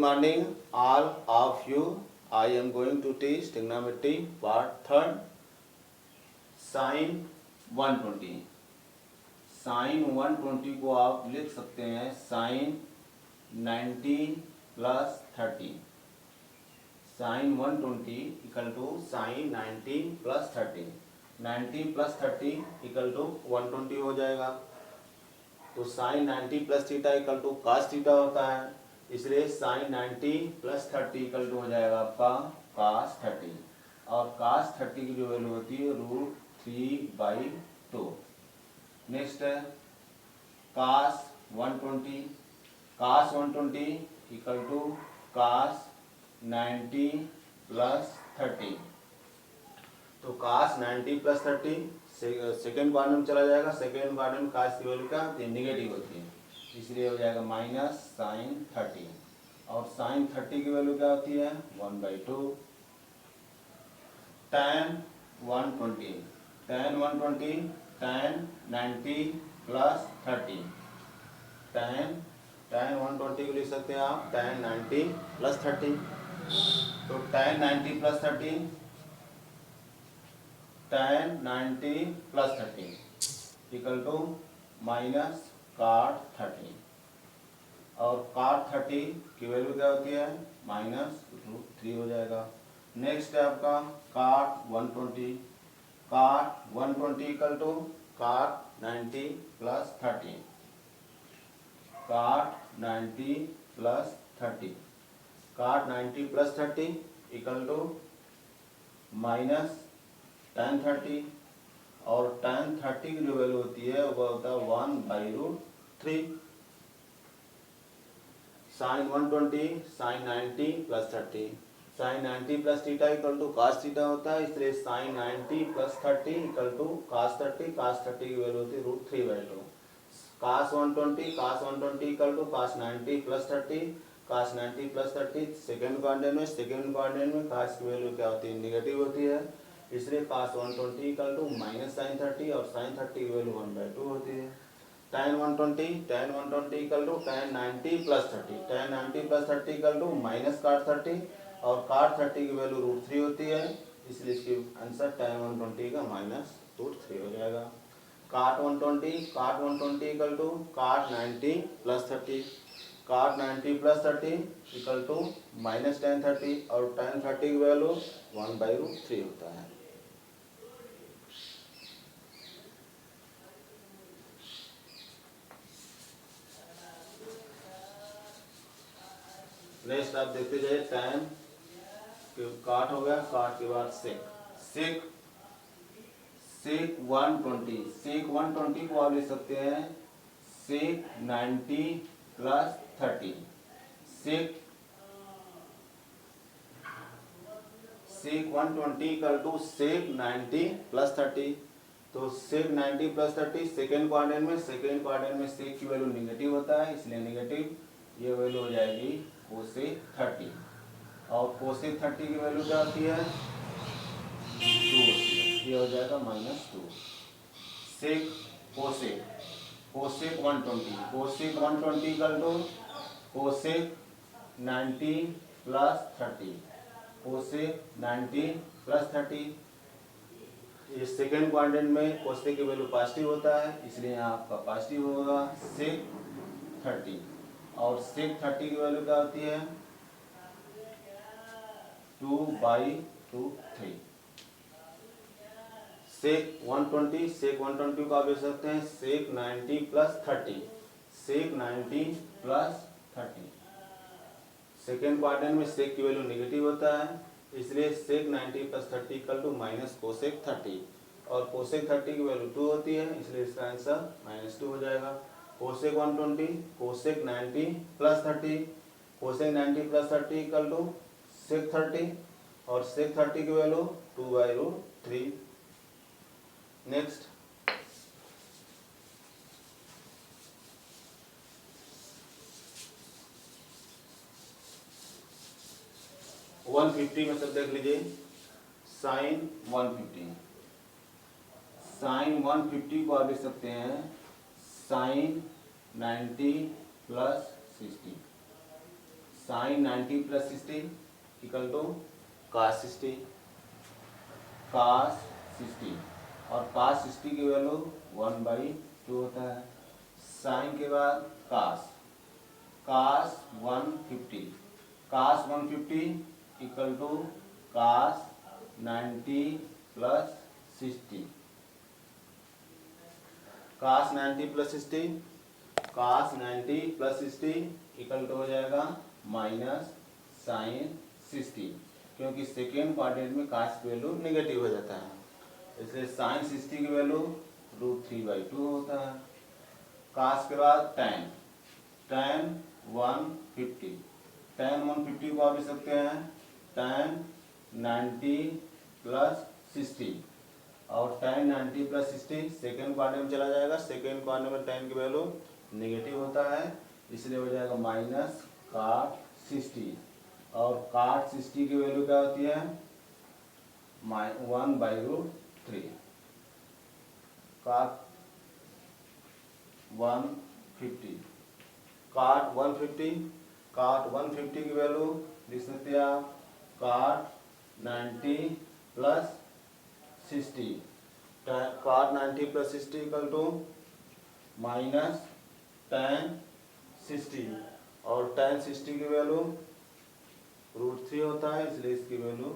morning, all of you. I am going to teach trigonometry part 3rd, sin 120. sin 120 को आप लिख सकते हैं sin 90 plus 30. sin 120 equal to sin 90 plus 30. 90 plus 30 equal to 120 हो जाएगा. तो sin 90 plus theta equal to cos theta होता है, इसलिए sin 90 प्लस 30 इक्वल टू हो जाएगा आपका cos 30. और cos 30 की जो वैल्यू होती है √3/2. नेक्स्ट है cos 120. cos 120 equal to cos 90 plus 30. तो cos 90 प्लस 30 सेकेंड क्वाड्रेंट में चला जाएगा. सेकेंड क्वाड्रेंट में cos की वैल्यू क्या होती है? नेगेटिव होती है, इसलिए हो जाएगा माइनस sin 30. और sin 30 की वैल्यू क्या होती है? 1/2. tan 120. tan 120 tan 90 plus 30. tan 120 को लिख सकते हैं आप tan 90 प्लस 30. तो tan 90 plus 30 tan 90 plus 30 equal to minus cot 30. और cot 30 की वैल्यू क्या होती है? -√3 हो जाएगा. नेक्स्ट है आपका cot 120. cot 120 equal to cot 90 plus 30. cot 90 plus 30. cot 90 plus 30 equal to minus tan 30. और tan 30 की जो वैल्यू होती है वह होता है 1/√3. sin 120 sin 90 plus 30. sin 90 plus theta equal to cos theta होता है, इसलिए sin 90 plus 30 equal to cos 30. cos 30 की वैल्यू होती है √3/2. cos 120 equal to cos 90 plus 30. cos 90 plus 30 second quadrant में cos की वैल्यू क्या होती है? निगेटिव होती है, इसलिए cos 120 equal to minus sin 30. और sin 30 की वैल्यू 1/2 होती है. tan 120 equal to tan 90 plus 30. tan 90 plus 30 equal to minus cot 30. और cot 30 की वैल्यू √3 होती है, इसलिए इसकी आंसर tan 120 का -√3 हो जाएगा. cot 120 equal to cot 90 plus 30. cot 90 plus 30 equal to minus tan 30. और tan 30 की वैल्यू 1/√3 होता है. नेक्स्ट आप देखते जाइए. tan काट हो गया, काट के बाद sec 120. sec 120 को आप लिख सकते हैं sec 90 plus 30. sec 120 equal to sec 90 plus 30. तो sec 90 प्लस 30 सेकेंड क्वाड्रेंट में sec की वैल्यू निगेटिव होता है, इसलिए निगेटिव. ये वैल्यू हो जाएगी cosec 30. और cosec 30 की वैल्यू क्या होती है? 2 होती है, ये हो जाएगा -2. sec cosec 120 equal to cosec 90 plus 30. cosec 90 plus 30. इस सेकेंड क्वाड्रेंट में cosec की वैल्यू पॉजिटिव होता है, इसलिए यहाँ आपका पॉजिटिव होगा sec 30. और sec 30 की वैल्यू क्या होती है? 2/√3. sec 120 को आप लिख सकते हैं sec 90 plus 30. sec 90 plus 30. Second quadrant में sec की वैल्यू नेगेटिव होता है, इसलिए sec 90 plus 30 equal to minus cosec 30. और cosec 30 की वैल्यू 2 होती है, इसलिए इसका आंसर -2 हो जाएगा. cosec 120 cosec 90 plus 30. cosec 90 plus 30 equal to sec 30. और sec 30 की वैल्यू 2/√3. नेक्स्ट 150 में सब देख लीजिए. sin 150 को आप लिख सकते हैं sin 90 plus 60. Sine 90 plus 60 equal to cos 60, cos 60 और कास 60 की वैल्यू 1/2 होता है। साइन के बाद cos, cos 150, cos 150 equal to cos 90 plus 60, cos 90 plus 60, cos 90 plus 60 equal to हो जाएगा माइनस साइन 60, क्योंकि सेकेंड क्वाड्रेंट में कास की वैल्यू नेगेटिव हो जाता है, इसलिए साइन 60 की वैल्यू √3/2 होता है। कास के बाद tan, tan 150, tan 150 को आप लिख सकते हैं tan 90 प्लस 60 और tan 90 प्लस 60 सेकेंड क्वाड्रेंट में चला जाएगा। सेकेंड क्वाड्रेंट में tan की वैल्यू नेगेटिव होता है, इसलिए हो जाएगा माइनस काट 60 और काट 60 की वैल्यू क्या होती है 1/√3। काट 150, काट 150, काट 150 की वैल्यू लिख सकते हैं आप काट 90 plus 60, cot 90 plus 60 equal to minus tan 60 और tan 60 की वैल्यू √3 होता है, इसलिए इसकी वैल्यू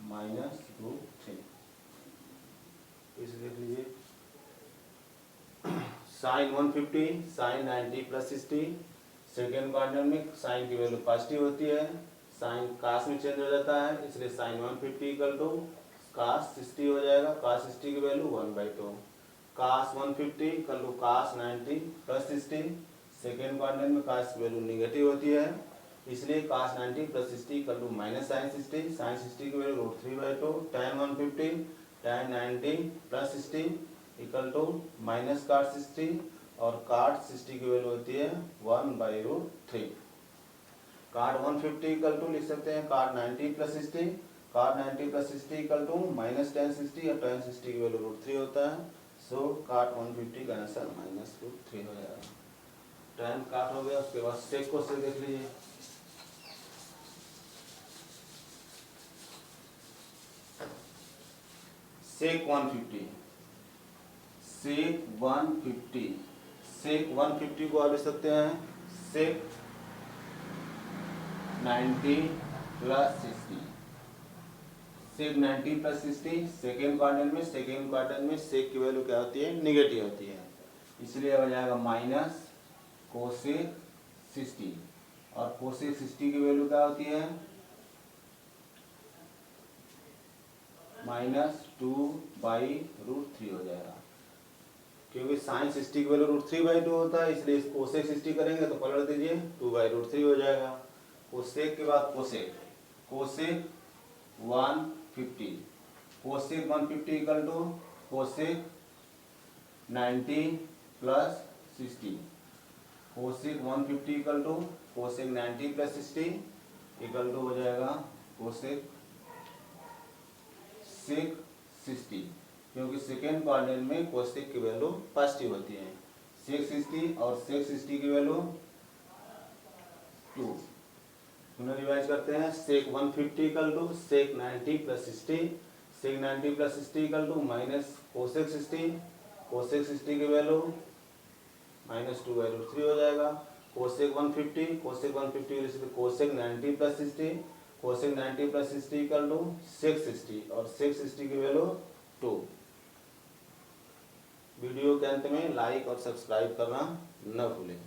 -√3। इसे देख लीजिए sine 150, sine 90 plus 60 second quadrant में साइन की वैल्यू पॉजिटिव होती है, साइन कास में चेंज हो जाता है, इसलिए साइन 150 इक्वल टू कास 60 हो जाएगा। कास 60 की value 1/2, cos 150 equal to cos 90 plus 60 second quadrant में कास की वैल्यू नेगेटिव होती है, इसलिए cos 90 plus 60 equal to minus sine 60, sine 60 की value √3/2, tan 150, tan 90 plus 60 equal to minus cot 60 और काट 60 की वैल्यू होती है 1/√3। काट 150 इक्वल टू लिख सकते हैं काट 90 plus 60, cot 90 plus 60 equal to minus tan 60 और tan 60 की वैल्यू √3 होता है, सो काट 150 का आंसर -√3 हो जाएगा। tan काट हो गया, उसके बाद सेक को से देख लीजिए। सेक 150, सेक 150, सेक 150 को आप लिख सकते हैं सेक 90 plus 60, sec 90 plus 60 second quadrant में, सेकेंड क्वाड्रेंट में सेक की वैल्यू क्या होती है निगेटिव होती है, इसलिए हो जाएगा माइनस कोसेक 60 और कोसेक 60 की वैल्यू क्या होती है -2/√3 हो जाएगा, क्योंकि साइन 60 की वैल्यू √3/2 होता है, इसलिए कोसेक 60 करेंगे तो पलट दीजिए 2/√3 हो जाएगा। कोसेक के बाद cosec, cosec 150, cosec 150 equal to cosec 90 plus 60, cosec 150 equal to cosec 90 plus 60 equal to हो जाएगा कोसेक सेक 60, क्योंकि सेकेंड क्वाड्रेंट में कोसेक की वैल्यू पॉजिटिव होती है। सेक 60 और सेक 60 की वैल्यू 2, पुनः रिवाइज करते हैं। Sec 150 equal to sec 90 plus 60, sec 90 plus 60 equal to minus cosec 60, cosec 60 की वैल्यू -2/√3 हो जाएगा। Cosec 150, cosec 150 cosec 90 plus 60, cosec 90 plus 60 equal to sec 60 और सेक 60 की वैल्यू 2। वीडियो के अंत में लाइक और सब्सक्राइब करना न भूलें।